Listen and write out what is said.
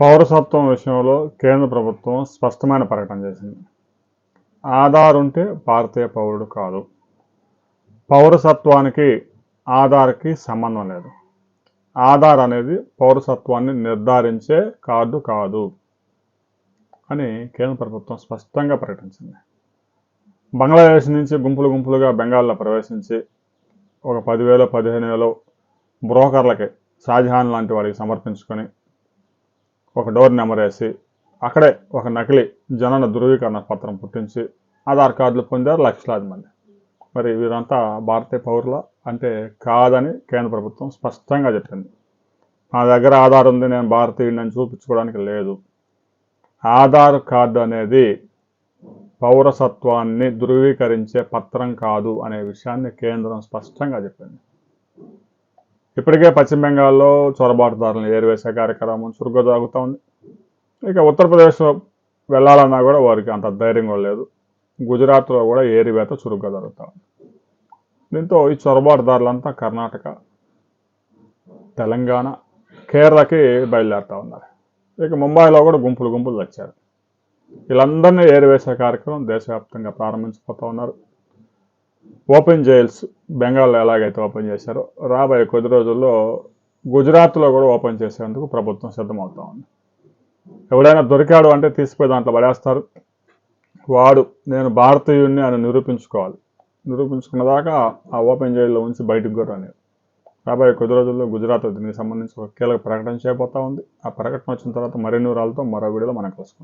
పౌరసత్వం విషయంలో కేంద్ర ప్రభుత్వం స్పష్టమైన ప్రకటన చేసింది. ఆధార్ ఉంటే భారతీయ పౌరుడు కాదు. పౌరసత్వానికి ఆధార్కి సంబంధం లేదు. ఆధార్ అనేది పౌరసత్వాన్ని నిర్ధారించే కార్డు కాదు అని కేంద్ర ప్రభుత్వం స్పష్టంగా ప్రకటించింది. బంగ్లాదేశ్ నుంచి గుంపులుగా బెంగాల్లో ప్రవేశించి ఒక 10,000 15,000 బ్రోకర్లకి షాజహాన్ లాంటి వాడికి సమర్పించుకొని ఒక డోర్ నెంబర్ వేసి అక్కడే ఒక నకిలీ జనన ధృవీకరణ పత్రం పుట్టించి ఆధార్ కార్డులు పొందారు లక్షలాది మంది. మరి వీరంతా భారతీయ పౌరుల అంటే కాదని కేంద్ర ప్రభుత్వం స్పష్టంగా చెప్పింది. నా దగ్గర ఆధార్ ఉంది, నేను భారతీయుడిని చూపించుకోవడానికి లేదు. ఆధార్ కార్డు అనేది పౌరసత్వాన్ని ధృవీకరించే పత్రం కాదు అనే విషయాన్ని కేంద్రం స్పష్టంగా చెప్పింది. ఇప్పటికే పశ్చిమ బెంగాల్లో చొరబాటుదారులను ఏరివేసే కార్యక్రమం చురుగ్గా జరుగుతూ ఉంది. ఇక ఉత్తరప్రదేశ్లో వెళ్ళాలన్నా కూడా వారికి అంత ధైర్యం కూడా లేదు. గుజరాత్లో కూడా ఏరివేత చురుగ్గా జరుగుతూ ఉంది. దీంతో ఈ చొరబాటుదారులంతా కర్ణాటక, తెలంగాణ, కేరళకి బయలుదేరుతూ ఉన్నారు. ఇక ముంబైలో కూడా గుంపులు వచ్చారు. వీళ్ళందరినీ ఏరివేసే కార్యక్రమం దేశవ్యాప్తంగా ప్రారంభించిపోతూ ఉన్నారు. ఓపెన్ జైల్స్ బెంగాల్లో ఎలాగైతే ఓపెన్ చేశారో రాబోయే కొద్ది రోజుల్లో గుజరాత్లో కూడా ఓపెన్ చేసేందుకు ప్రభుత్వం సిద్ధమవుతూ ఉంది. ఎవడైనా దొరికాడు అంటే తీసిపోయి దాంట్లో పడేస్తారు. వాడు నేను భారతీయుడిని అని నిరూపించుకోవాలి. నిరూపించుకున్న దాకా ఆ ఓపెన్ జైల్లో ఉంచి బయటకు కూడా అనేది రాబోయే కొద్ది రోజుల్లో గుజరాత్ దీనికి సంబంధించి ఒక కీలక ప్రకటన చేయబోతా ఉంది. ఆ ప్రకటన వచ్చిన తర్వాత మరిన్ని వివరాలతో మరో వీడియోలో మనం కలుసుకుందాం.